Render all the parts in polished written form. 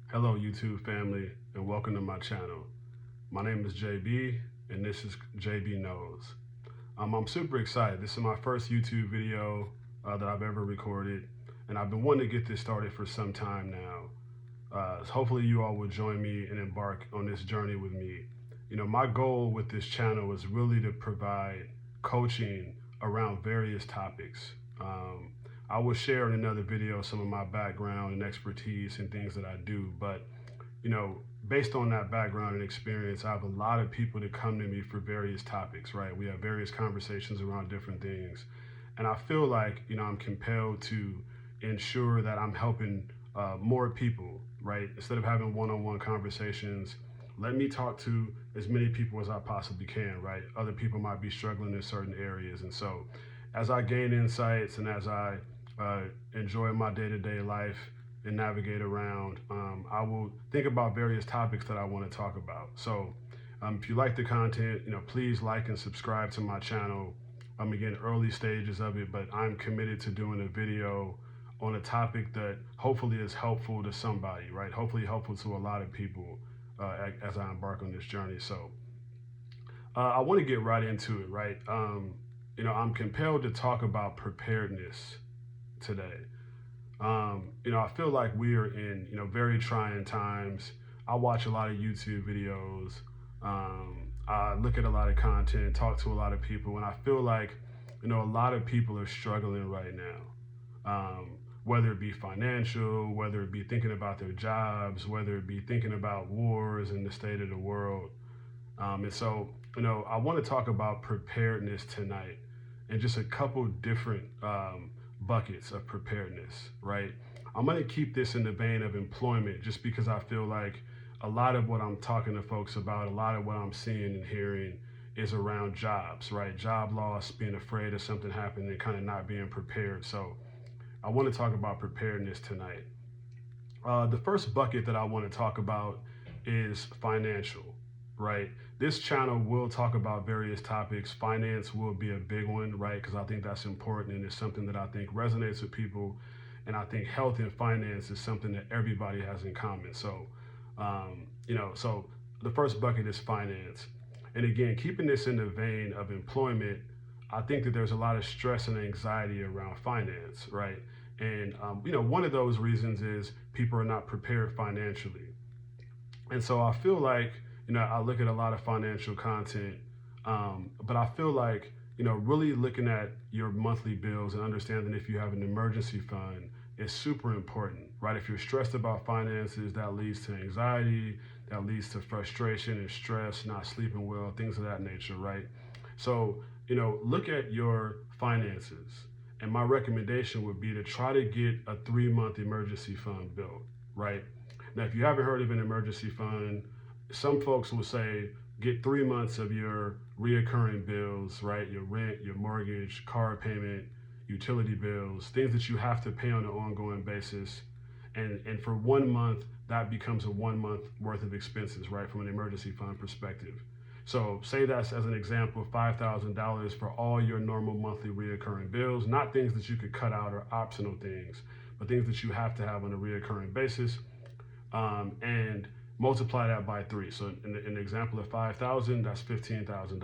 Hello, YouTube family, and welcome to my channel. My name is JB, and this is JB Knows. I'm super excited. This is my first YouTube video that I've ever recorded, and I've been wanting to get this started for some time now. So hopefully, you all will join me and embark on this journey with me. My goal with this channel is really to provide coaching around various topics. Um, I will share in another video some of my background and expertise and things that I do, but you know, based on that background and experience, I have a lot of people that come to me for various topics, right? We have various conversations around different things. And I feel like, I'm compelled to ensure that I'm helping more people, right? Instead of having one on one conversations, let me talk to as many people as I possibly can, right? Other people might be struggling in certain areas. And so, as I gain insights and as I uh, enjoy my day to day life, and navigate around, I will think about various topics that I want to talk about. So if you like the content, please like and subscribe to my channel. I'm again early stages of it, but I'm committed to doing a video on a topic that hopefully is helpful to somebody, right? Hopefully helpful to a lot of people as I embark on this journey. So I want to get right into it, right? I'm compelled to talk about preparedness today. I feel like we are in, very trying times. I watch a lot of YouTube videos. I look at a lot of content, talk to a lot of people, and I feel like, a lot of people are struggling right now. Whether it be financial, whether it be thinking about their jobs, whether it be thinking about wars and the state of the world. And so, I want to talk about preparedness tonight and just a couple different buckets of preparedness, right? I'm going to keep this in the vein of employment just because I feel like a lot of what I'm talking to folks about, a lot of what I'm seeing and hearing is around jobs, right? Job loss, being afraid of something happening and kind of not being prepared. So I want to talk about preparedness tonight. The first bucket that I want to talk about is financial, right? This channel will talk about various topics. Finance will be a big one, right? Because I think that's important and it's something that I think resonates with people. And I think health and finance is something that everybody has in common. So the first bucket is finance. And again, keeping this in the vein of employment, I think that there's a lot of stress and anxiety around finance, right? And one of those reasons is people are not prepared financially. And so I feel like, I look at a lot of financial content, but I feel like, really looking at your monthly bills and understanding if you have an emergency fund is super important, right? If you're stressed about finances, that leads to anxiety, that leads to frustration and stress, not sleeping well, things of that nature, right? So, look at your finances. And my recommendation would be to try to get a 3-month emergency fund built, right? Now, if you haven't heard of an emergency fund, some folks will say get 3 months of your reoccurring bills, right? Your rent, your mortgage, car payment, utility bills, things that you have to pay on an ongoing basis. And for 1 month, that becomes a 1 month worth of expenses, right? From an emergency fund perspective. So say that's as an example, $5,000 for all your normal monthly reoccurring bills, not things that you could cut out or optional things, but things that you have to have on a reoccurring basis. And multiply that by 3. So in the example of 5,000, that's $15,000.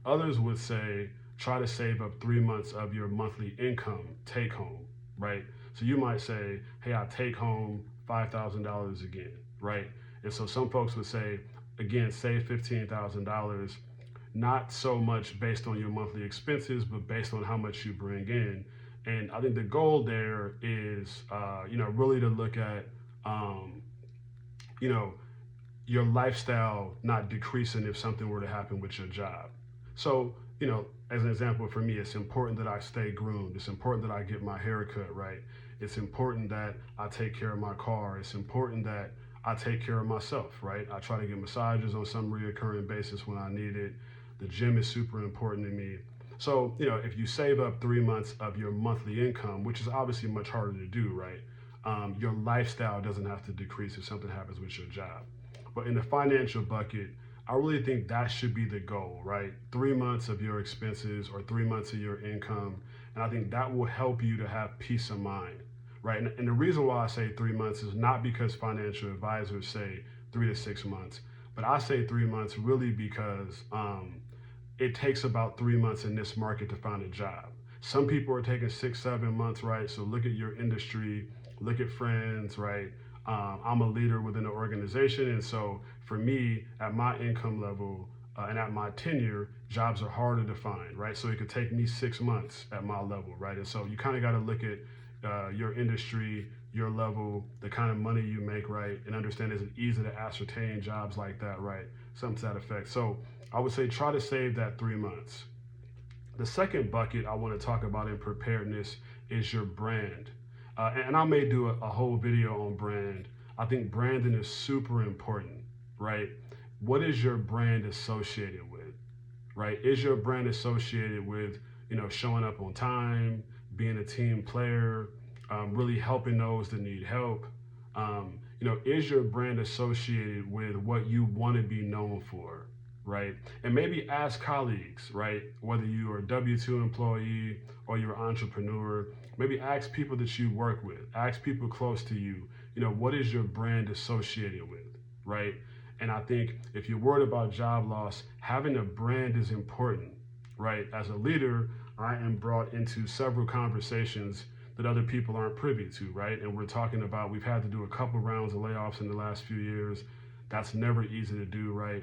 Others would say try to save up 3 months of your monthly income, take home, right? So you might say, hey, I take home $5,000 again, right? And so some folks would say, again, save $15,000, not so much based on your monthly expenses, but based on how much you bring in. And I think the goal there is, really to look at, you know, your lifestyle not decreasing if something were to happen with your job. So, as an example for me, it's important that I stay groomed. It's important that I get my hair cut right. It's important that I take care of my car. It's important that I take care of myself, right? I try to get massages on some reoccurring basis when I need it. The gym is super important to me. So, if you save up 3 months of your monthly income, which is obviously much harder to do, right? Your lifestyle doesn't have to decrease if something happens with your job. But in the financial bucket, I really think that should be the goal, right? 3 months of your expenses or 3 months of your income. And I think that will help you to have peace of mind, right? And the reason why I say 3 months is not because financial advisors say 3 to 6 months, but I say 3 months really because it takes about 3 months in this market to find a job. Some people are taking 6, 7 months, right? So look at your industry, look at friends, right? I'm a leader within an organization, and so for me, at my income level and at my tenure, jobs are harder to find, right? So it could take me 6 months at my level, right? And so you kind of got to look at your industry, your level, the kind of money you make, right? And understand, is it easy to ascertain jobs like that, right? Something to that effect. So I would say try to save that 3 months. The second bucket I want to talk about in preparedness is your brand. And I may do a whole video on brand. I think branding is super important, right? What is your brand associated with, right? Is your brand associated with, showing up on time, being a team player, really helping those that need help? Is your brand associated with what you want to be known for, right? And maybe ask colleagues, right? Whether you are a W-2 employee or you're an entrepreneur, maybe ask people that you work with, ask people close to you, what is your brand associated with, right? And I think if you're worried about job loss, having a brand is important, right? As a leader, I am brought into several conversations that other people aren't privy to, right? And we're talking about, we've had to do a couple rounds of layoffs in the last few years. That's never easy to do, right?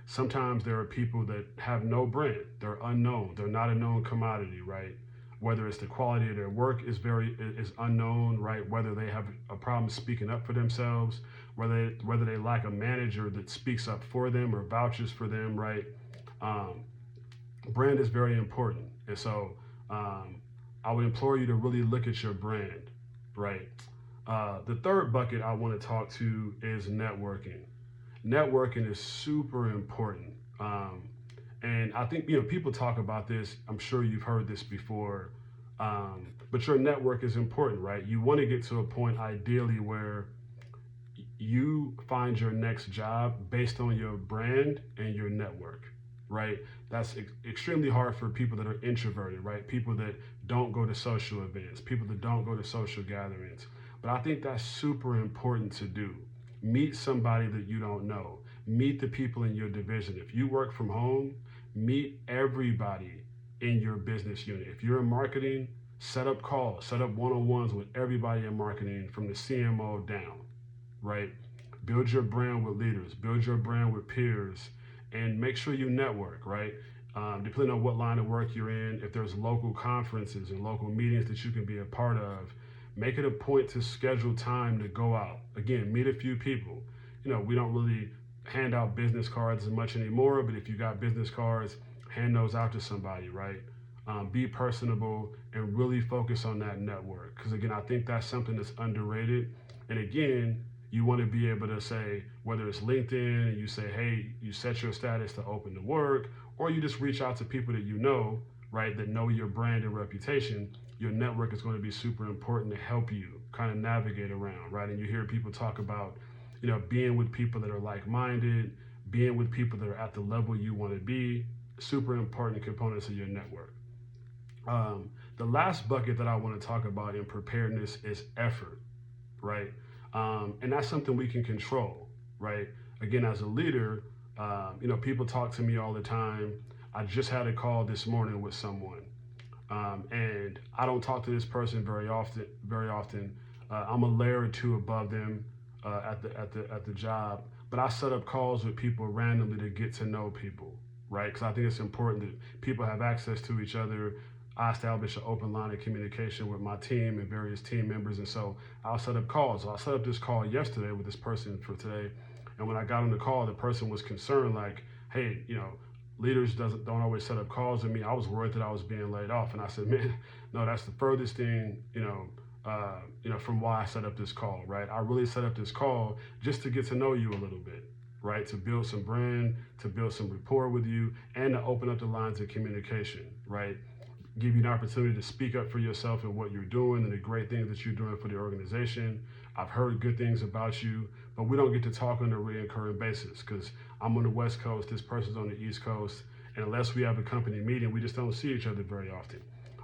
Sometimes there are people that have no brand. They're unknown. They're not a known commodity, right? Whether it's the quality of their work is unknown, right? Whether they have a problem speaking up for themselves, whether they lack a manager that speaks up for them or vouches for them, right? Brand is very important. And so I would implore you to really look at your brand, right? The third bucket I want to talk to is networking. Networking is super important. And I think, people talk about this. I'm sure you've heard this before. But your network is important, right? You want to get to a point ideally where you find your next job based on your brand and your network, right? That's extremely hard for people that are introverted, right? People that don't go to social events, people that don't go to social gatherings. But I think that's super important to do. Meet somebody that you don't know. Meet the people in your division. If you work from home, meet everybody in your business unit. If you're in marketing, set up calls, set up one-on-ones with everybody in marketing from the CMO down, right? Build your brand with leaders, build your brand with peers, and make sure you network, right? Depending on what line of work you're in, if there's local conferences and local meetings that you can be a part of, make it a point to schedule time to go out. Again, meet a few people. We don't really hand out business cards as much anymore, but if you got business cards, hand those out to somebody, right? Be personable and really focus on that network. Because again, I think that's something that's underrated. And again, you want to be able to say, whether it's LinkedIn and you say, hey, you set your status to open to work, or you just reach out to people that you know, right, that know your brand and reputation. Your network is going to be super important to help you kind of navigate around, right? And you hear people talk about, being with people that are like-minded, being with people that are at the level you want to be, super important components of your network. The last bucket that I want to talk about in preparedness is effort, right? And that's something we can control, right? Again, as a leader, people talk to me all the time. I just had a call this morning with someone. And I don't talk to this person very often. I'm a layer or two above them at the job, but I set up calls with people randomly to get to know people, right? Because I think it's important that people have access to each other. I establish an open line of communication with my team and various team members, and so I'll set up calls. So I set up this call yesterday with this person for today, and when I got on the call, the person was concerned, like, hey, leaders don't always set up calls with me. I was worried that I was being laid off, and I said, man, no, that's the furthest thing, from why I set up this call, right? I really set up this call just to get to know you a little bit, right? To build some brand, to build some rapport with you, and to open up the lines of communication, right? Give you an opportunity to speak up for yourself and what you're doing and the great things that you're doing for the organization. I've heard good things about you, but we don't get to talk on a recurring basis because I'm on the West Coast, this person's on the East Coast, and unless we have a company meeting, we just don't see each other very often.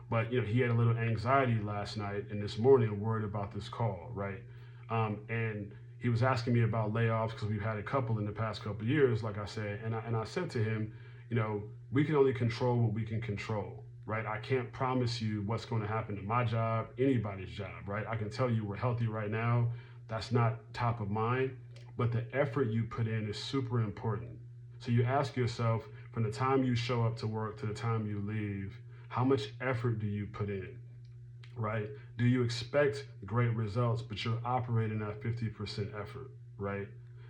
But he had a little anxiety last night and this morning, worried about this call, right? And he was asking me about layoffs because we've had a couple in the past couple of years, like I said, and I said to him, we can only control what we can control, right? I can't promise you what's going to happen to my job, anybody's job, right? I can tell you we're healthy right now. That's not top of mind, but the effort you put in is super important. So you ask yourself, from the time you show up to work to the time you leave, how much effort do you put in, right? Do you expect great results, but you're operating at 50% effort, right?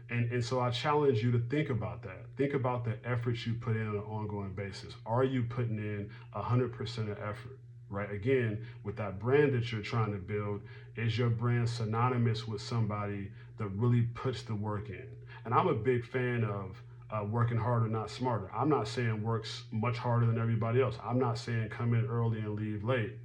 And so I challenge you to think about that. Think about the efforts you put in on an ongoing basis. Are you putting in 100% of effort, right? Again, with that brand that you're trying to build, is your brand synonymous with somebody that really puts the work in? And I'm a big fan of working harder, not smarter. I'm not saying works much harder than everybody else. I'm not saying come in early and leave late.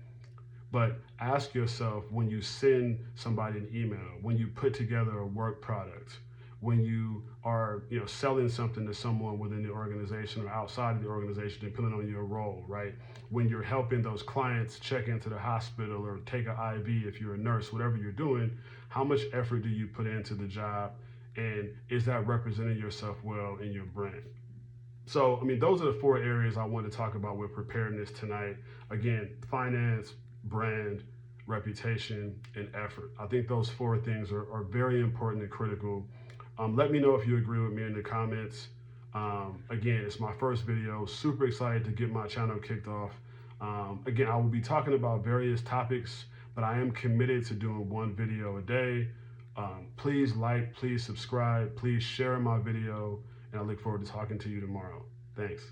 But ask yourself, when you send somebody an email, when you put together a work product, when you are selling something to someone within the organization or outside of the organization, depending on your role, right? When you're helping those clients check into the hospital or take an IV if you're a nurse, whatever you're doing, how much effort do you put into the job? And is that representing yourself well in your brand? So, those are the 4 areas I want to talk about with preparedness tonight. Again, finance, brand, reputation, and effort. I think those 4 things are very important and critical. Let me know if you agree with me in the comments. Again, it's my first video. Super excited to get my channel kicked off. Again, I will be talking about various topics, but I am committed to doing 1 video a day. Please like, please subscribe, please share my video, and I look forward to talking to you tomorrow. Thanks.